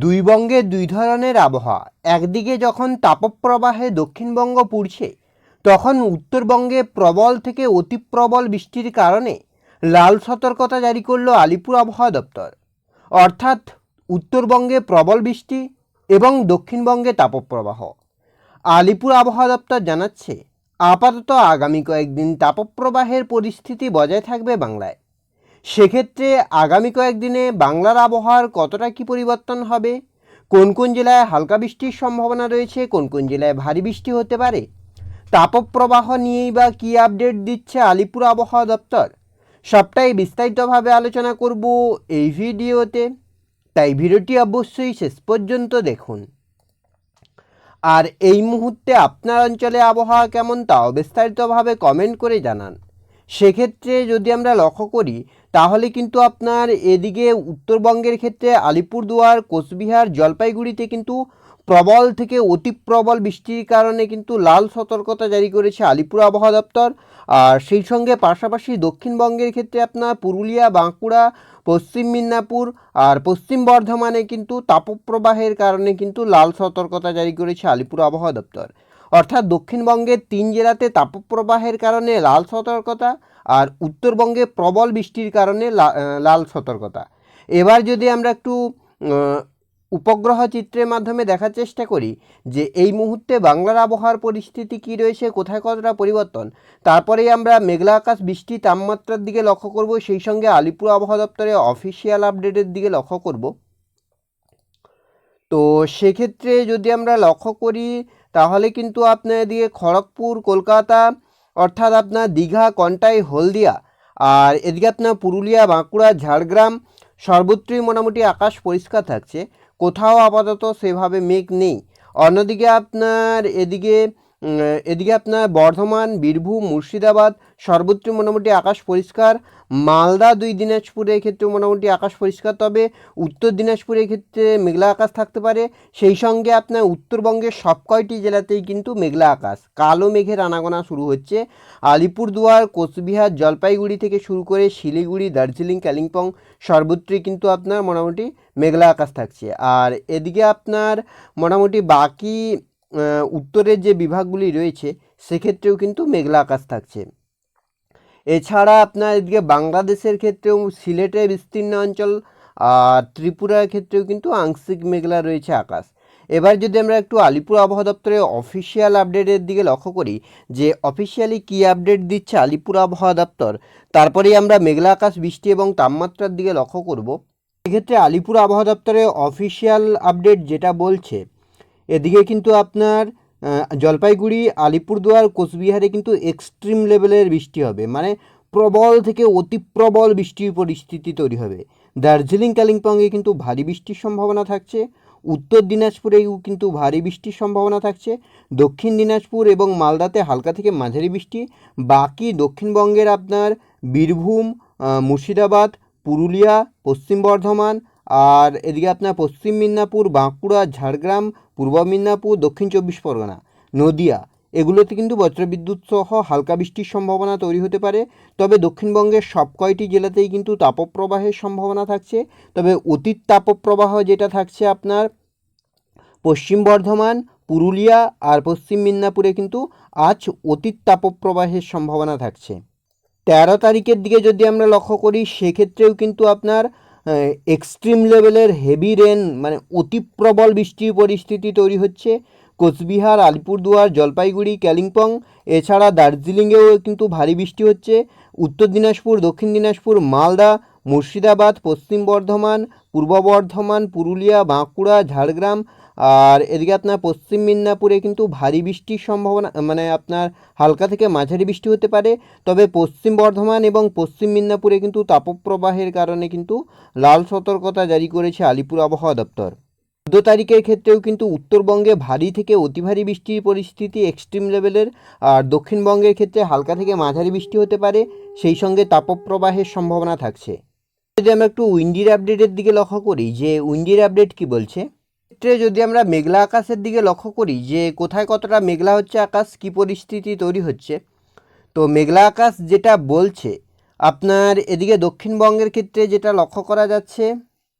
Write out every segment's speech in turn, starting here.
দুই বঙ্গে দুই ধরনের আবহাওয়া। একদিকে যখন তাপপ্রবাহে দক্ষিণবঙ্গ পুড়ছে, তখন উত্তরবঙ্গে প্রবল থেকে অতি প্রবল বৃষ্টির কারণে লাল সতর্কতা জারি করল আলিপুর আবহাওয়া দপ্তর। অর্থাৎ উত্তরবঙ্গে প্রবল বৃষ্টি এবং দক্ষিণবঙ্গে তাপপ্রবাহ। আলিপুর আবহাওয়া দপ্তর জানাচ্ছে, আপাতত আগামী কয়েকদিন তাপপ্রবাহের পরিস্থিতি বজায় থাকবে বাংলায়। সেক্ষেত্রে আগামী কয়েকদিনে বাংলার আবহাওয়ার কতটা কী পরিবর্তন হবে, কোন কোন জেলায় হালকা বৃষ্টির সম্ভাবনা রয়েছে, কোন কোন জেলায় ভারী বৃষ্টি হতে পারে, তাপপ্রবাহ নিয়েই বা কী আপডেট দিচ্ছে আলিপুর আবহাওয়া দপ্তর, সবটাই বিস্তারিতভাবে আলোচনা করব এই ভিডিওতে। তাই ভিডিওটি অবশ্যই শেষ পর্যন্ত দেখুন। আর এই মুহূর্তে আপনার অঞ্চলে আবহাওয়া কেমন তাও বিস্তারিতভাবে কমেন্ট করে জানান। সেক্ষেত্রে যদি আমরা লক্ষ্য করি, তাহলে কিন্তু আপনার এদিকে উত্তরবঙ্গের ক্ষেত্রে আলিপুরদুয়ার, কোচবিহার, জলপাইগুড়িতে কিন্তু প্রবল থেকে অতি প্রবল বৃষ্টির কারণে কিন্তু লাল সতর্কতা জারি করেছে আলিপুর আবহাওয়া দপ্তর। আর সেই সঙ্গে পাশাপাশি দক্ষিণবঙ্গের ক্ষেত্রে আপনার পুরুলিয়া, বাঁকুড়া, পশ্চিম মিদনাপুর আর পশ্চিম বর্ধমানে কিন্তু তাপপ্রবাহের কারণে কিন্তু লাল সতর্কতা জারি করেছে আলিপুর আবহাওয়া দপ্তর। অর্থাৎ দক্ষিণবঙ্গের 3 জেলাতে তাপপ্রবাহের কারণে লাল সতর্কতা, আর উত্তরবঙ্গে প্রবল বৃষ্টির কারণে লাল সতর্কতা। এবার যদি আমরা একটু উপগ্রহ চিত্রের মাধ্যমে দেখার চেষ্টা করি যে এই মুহূর্তে বাংলার আবহাওয়ার পরিস্থিতি কী রয়েছে, কোথায় কতটা পরিবর্তন, তারপরেই আমরা মেঘলা আকাশ, বৃষ্টি, তাপমাত্রার দিকে লক্ষ্য করব, সেই সঙ্গে আলিপুর আবহাওয়া দপ্তরের অফিসিয়াল আপডেটের দিকে লক্ষ্য করব। তো সেক্ষেত্রে যদি আমরা লক্ষ্য করি, তাহলে কিন্তু আপনার এদিকে খড়গপুর, কলকাতা, অর্থাৎ আপনার দীঘা, কন্টাই, হলদিয়া, আর এদিকে আপনার পুরুলিয়া, বাঁকুড়া, ঝাড়গ্রাম সর্বত্রই মোটামুটি আকাশ পরিষ্কার থাকছে, কোথাও আপাতত সেভাবে মেঘ নেই। অন্যদিকে আপনার এদিকে আপনার বর্ধমান, বীরভূম, মুর্শিদাবাদ সর্বত্র মোটামুটি আকাশ পরিষ্কার। মালদা, 2 দিনাজপুরের ক্ষেত্রে মোটামুটি আকাশ পরিষ্কার, তবে উত্তর দিনাজপুরের ক্ষেত্রে মেঘলা আকাশ থাকতে পারে। সেই সঙ্গে আপনার উত্তরবঙ্গের সব কয়টি জেলাতেই কিন্তু মেঘলা আকাশ, কালো মেঘের আনাগোনা শুরু হচ্ছে। আলিপুরদুয়ার, কোচবিহার, জলপাইগুড়ি থেকে শুরু করে শিলিগুড়ি, দার্জিলিং, কালিম্পং সর্বত্রই কিন্তু আপনার মোটামুটি মেঘলা আকাশ থাকছে। আর এদিকে আপনার মোটামুটি বাকি উত্তরের যে বিভাগগুলি রয়েছে সেক্ষেত্রেও কিন্তু মেঘলা আকাশ থাকছে। এছাড়া আপনার এদিকে বাংলাদেশের ক্ষেত্রেও সিলেটের বিস্তীর্ণ অঞ্চল আর ত্রিপুরার ক্ষেত্রেও কিন্তু আংশিক মেঘলা রয়েছে আকাশ। এবার যদি আমরা একটু আলিপুর আবহাওয়া দপ্তরের অফিসিয়াল আপডেটের দিকে লক্ষ্য করি যে অফিসিয়ালি কী আপডেট দিচ্ছে আলিপুর আবহাওয়া দপ্তর, তারপরেই আমরা মেঘলা আকাশ, বৃষ্টি এবং তাপমাত্রার দিকে লক্ষ্য করব। এক্ষেত্রে আলিপুর আবহাওয়া দপ্তরের অফিসিয়াল আপডেট যেটা বলছে, এদিকে কিন্তু আপনার জলপাইগুড়ি, আলিপুরদুয়ার, কোচবিহারে কিন্তু এক্সট্রিম লেভেলের বৃষ্টি হবে, মানে প্রবল থেকে অতি প্রবল বৃষ্টির পরিস্থিতি তৈরি হবে। দার্জিলিং, কালিম্পংয়ে কিন্তু ভারী বৃষ্টির সম্ভাবনা থাকছে। উত্তর দিনাজপুরেও কিন্তু ভারী বৃষ্টির সম্ভাবনা থাকছে। দক্ষিণ দিনাজপুর এবং মালদাতে হালকা থেকে মাঝারি বৃষ্টি। বাকি দক্ষিণবঙ্গের আপনার বীরভূম, মুর্শিদাবাদ, পুরুলিয়া, পশ্চিম বর্ধমান আর এদিকে আপনার পশ্চিম মিদনাপুর, বাঁকুড়া, ঝাড়গ্রাম, পূর্ব মিদনাপুর, দক্ষিণ 24 পরগনা, নদিয়া এগুলোতে কিন্তু বজ্রবিদ্যুৎ সহ হালকা বৃষ্টির সম্ভাবনা তৈরি হতে পারে। তবে দক্ষিণবঙ্গের সব কয়টি জেলাতেই কিন্তু তাপপ্রবাহের সম্ভাবনা থাকছে। তবে অতীত তাপপ্রবাহ যেটা থাকছে আপনার পশ্চিম বর্ধমান, পুরুলিয়া আর পশ্চিম মিদনাপুরে কিন্তু আজ অতীত তাপপ্রবাহের সম্ভাবনা থাকছে। 13 তারিখের দিকে যদি আমরা লক্ষ্য করি, সেক্ষেত্রেও কিন্তু আপনার এক্সট্রিম লেভেলের হেভি রেন, মানে অতি প্রবল বৃষ্টির পরিস্থিতি তৈরি হচ্ছে কোচবিহার, আলিপুরদুয়ার, জলপাইগুড়ি, কালিম্পং, এছাড়া দার্জিলিংয়েও কিন্তু ভারী বৃষ্টি হচ্ছে। উত্তর দিনাজপুর, দক্ষিণ দিনাজপুর, মালদা, মুর্শিদাবাদ, পশ্চিম বর্ধমান, পূর্ব বর্ধমান, পুরুলিয়া, বাঁকুড়া, ঝাড়গ্রাম আর এদিকে আপনার পশ্চিম মিদনাপুরে কিন্তু ভারী বৃষ্টির সম্ভাবনা, মানে আপনার হালকা থেকে মাঝারি বৃষ্টি হতে পারে। তবে পশ্চিম বর্ধমান এবং পশ্চিম মিদনাপুরে কিন্তু তাপপ্রবাহের কারণে কিন্তু লাল সতর্কতা জারি করেছে আলিপুর আবহাওয়া দপ্তর। 14 তারিখের ক্ষেত্রেও কিন্তু উত্তরবঙ্গে ভারী থেকে অতি ভারী বৃষ্টির পরিস্থিতি এক্সট্রিম লেভেলের, আর দক্ষিণবঙ্গের ক্ষেত্রে হালকা থেকে মাঝারি বৃষ্টি হতে পারে, সেই সঙ্গে তাপপ্রবাহের সম্ভাবনা থাকছে। যদি আমরা একটু উইন্ডির আপডেটের দিকে লক্ষ্য করি যে উইন্ডির আপডেট কি বলছে, ক্ষেত্রে যদি আমরা মেঘলা আকাশের দিকে লক্ষ্য করি যে কোথায় কতটা মেঘলা হচ্ছে আকাশ, কী পরিস্থিতি তৈরি হচ্ছে, তো মেঘলা আকাশ যেটা বলছে আপনার এদিকে দক্ষিণবঙ্গের ক্ষেত্রে যেটা লক্ষ্য করা যাচ্ছে,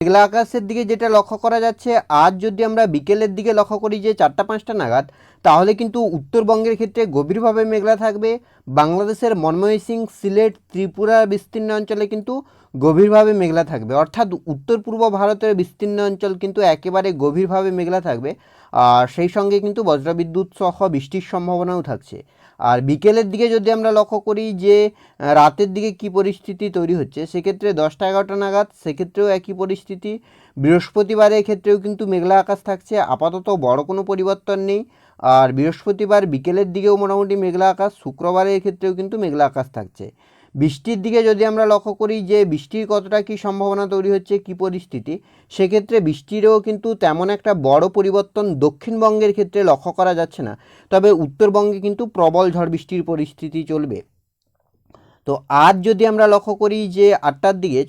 মেঘলা আকাশের দিকে যেটা লক্ষ্য করা যাচ্ছে, আজ যদি আমরা বিকেলের দিকে লক্ষ্য করি যে 4টা-5টা নাগাদ, তাহলে কিন্তু উত্তরবঙ্গের ক্ষেত্রে গভীরভাবে মেঘলা থাকবে। বাংলাদেশের ময়মনসিংহ, সিলেট, ত্রিপুরা বিস্তীর্ণ অঞ্চলে কিন্তু গভীরভাবে মেঘলা থাকবে, অর্থাৎ উত্তর পূর্ব ভারতের বিস্তীর্ণ অঞ্চল কিন্তু একেবারে গভীরভাবে মেঘলা থাকবে। আর সেই সঙ্গে কিন্তু বজ্রবিদ্যুৎ সহ বৃষ্টির সম্ভাবনাও থাকছে। আর বিকেলের দিকে যদি আমরা লক্ষ্য করি যে রাতের দিকে কি পরিস্থিতি তৈরি হচ্ছে, সেক্ষেত্রে 10টা-11টা নাগাদ সেক্ষেত্রেও একই পরিস্থিতি। বৃহস্পতিবারের ক্ষেত্রেও কিন্তু মেঘলা আকাশ থাকছে, আপাতত বড় কোনো পরিবর্তন নেই। আর বৃহস্পতিবার বিকেলের দিকেও মোটামুটি মেঘলা আকাশ, শুক্রবারের ক্ষেত্রেও কিন্তু মেঘলা আকাশ থাকছে। বৃষ্টির দিকে যদি আমরা লক্ষ্য করি যে বৃষ্টির কতটা কী সম্ভাবনা তৈরি হচ্ছে, কী পরিস্থিতি, সেক্ষেত্রে বৃষ্টিরও কিন্তু তেমন একটা বড় পরিবর্তন দক্ষিণবঙ্গের ক্ষেত্রে লক্ষ্য করা যাচ্ছে না। তবে উত্তরবঙ্গে কিন্তু প্রবল ঝড় বৃষ্টির পরিস্থিতি চলবে। তো আজ যদি আমরা লক্ষ্য করি যে 8টার দিকে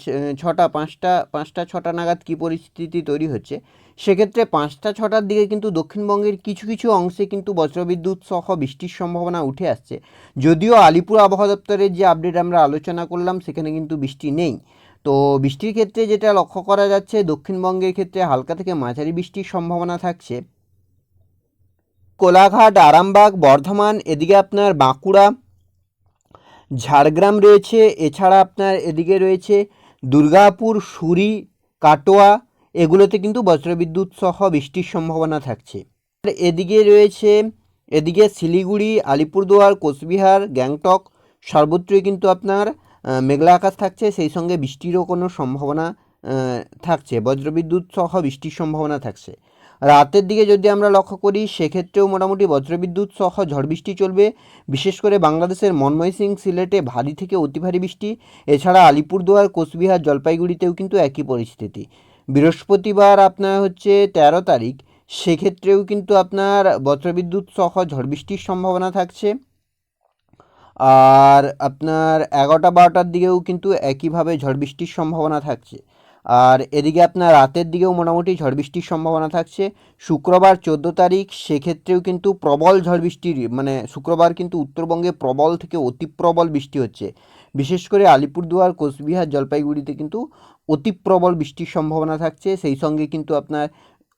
5টা-6টা নাগাদ কী পরিস্থিতি তৈরি হচ্ছে, সেক্ষেত্রে 5টা-6টার দিকে কিন্তু দক্ষিণবঙ্গের কিছু কিছু অংশে কিন্তু বজ্রবিদ্যুৎ সহ বৃষ্টির সম্ভাবনা উঠে আসছে। যদিও আলিপুর আবহাওয়া দপ্তরের যে আপডেট আমরা আলোচনা করলাম, সেখানে কিন্তু বৃষ্টি নেই। তো বৃষ্টির ক্ষেত্রে যেটা লক্ষ্য করা যাচ্ছে, দক্ষিণবঙ্গের ক্ষেত্রে হালকা থেকে মাঝারি বৃষ্টির সম্ভাবনা থাকছে। কোলাঘাট, আরামবাগ, বর্ধমান, এদিকে আপনার বাঁকুড়া, ঝাড়গ্রাম রয়েছে, এছাড়া আপনার এদিকে রয়েছে দুর্গাপুর, সুরি, কাটোয়া, এগুলোতে কিন্তু বজ্রবিদ্যুৎ সহ বৃষ্টির সম্ভাবনা থাকছে। আর এদিকে শিলিগুড়ি, আলিপুরদুয়ার, কোচবিহার, গ্যাংটক, সর্বত্রই কিন্তু আপনার মেঘলা আকাশ থাকছে, সেই সঙ্গে বৃষ্টিরও কোনো সম্ভাবনা থাকছে, বজ্রবিদ্যুৎ সহ বৃষ্টির সম্ভাবনা থাকছে। রাতের দিকে যদি আমরা লক্ষ্য করি, সেক্ষেত্রেও মোটামুটি বজ্রবিদ্যুৎ সহ ঝড় বৃষ্টি চলবে। বিশেষ করে বাংলাদেশের ময়মনসিংহ, সিলেটে ভারী থেকে অতি ভারী বৃষ্টি। এছাড়া আলিপুরদুয়ার, কোচবিহার, জলপাইগুড়িতেও কিন্তু একই পরিস্থিতি। বৃহস্পতিবার আপনার হচ্ছে 13 তারিখ, সেক্ষেত্রেও কিন্তু আপনার বজ্রবিদ্যুৎ সহ ঝড় বৃষ্টির সম্ভাবনা থাকছে। আর আপনার 11টা-12টার দিকেও কিন্তু একইভাবে ঝড় বৃষ্টির সম্ভাবনা থাকছে। আর এদিকে আপনার রাতের দিকেও মোটামুটি ঝড় বৃষ্টির সম্ভাবনা থাকছে। শুক্রবার 14 তারিখ, সেক্ষেত্রেও কিন্তু প্রবল ঝড় বৃষ্টির, মানে শুক্রবার কিন্তু উত্তরবঙ্গে প্রবল থেকে অতি প্রবল বৃষ্টি হচ্ছে। বিশেষ করে আলিপুরদুয়ার, কোচবিহার, জলপাইগুড়িতে কিন্তু অতি প্রবল বৃষ্টির সম্ভাবনা থাকছে। সেই সঙ্গে কিন্তু আপনার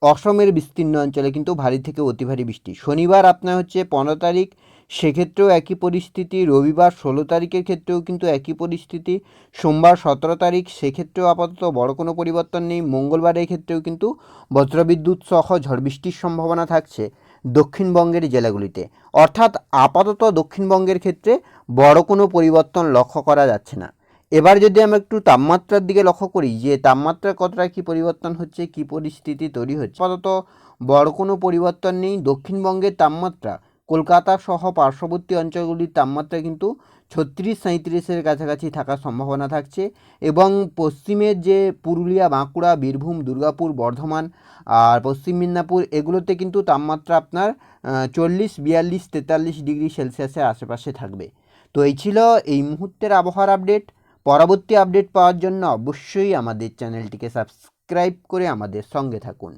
অসমের বিস্তীর্ণ অঞ্চলে কিন্তু ভারী থেকে অতি ভারী বৃষ্টি। শনিবার আপনার হচ্ছে 15 তারিখ, সেক্ষেত্রেও একই পরিস্থিতি। রবিবার 16 তারিখের ক্ষেত্রেও কিন্তু একই পরিস্থিতি। সোমবার 17 তারিখ, সেক্ষেত্রেও আপাতত বড় কোনো পরিবর্তন নেই। মঙ্গলবারের ক্ষেত্রেও কিন্তু বজ্রবিদ্যুৎ সহ ঝড় বৃষ্টির সম্ভাবনা থাকছে দক্ষিণবঙ্গের জেলাগুলিতে। অর্থাৎ আপাতত দক্ষিণবঙ্গের ক্ষেত্রে বড় কোনো পরিবর্তন লক্ষ্য করা যাচ্ছে না। এবার যদি আমরা একটু তাপমাত্রার দিকে লক্ষ্য করি যে তাপমাত্রা কতটা কী পরিবর্তন হচ্ছে, কী পরিস্থিতি তৈরি হচ্ছে, আপাতত বড় কোনো পরিবর্তন নেই। দক্ষিণবঙ্গের তাপমাত্রা কলকাতা সহ পার্শ্ববর্তী অঞ্চলগুলির তাপমাত্রা কিন্তু 36-37-এর কাছাকাছি থাকার সম্ভাবনা থাকছে। এবং পশ্চিমের যে পুরুলিয়া, বাঁকুড়া, বীরভূম, দুর্গাপুর, বর্ধমান আর পশ্চিম মেদিনীপুর, এগুলোতে কিন্তু তাপমাত্রা আপনার 40, 42, 43 ডিগ্রি সেলসিয়াসের আশেপাশে থাকবে। তো এই ছিল এই মুহূর্তের আবহাওয়ার আপডেট। পরবর্তী আপডেট পাওয়ার জন্য অবশ্যই আমাদের চ্যানেলটিকে সাবস্ক্রাইব করে আমাদের সঙ্গে থাকুন।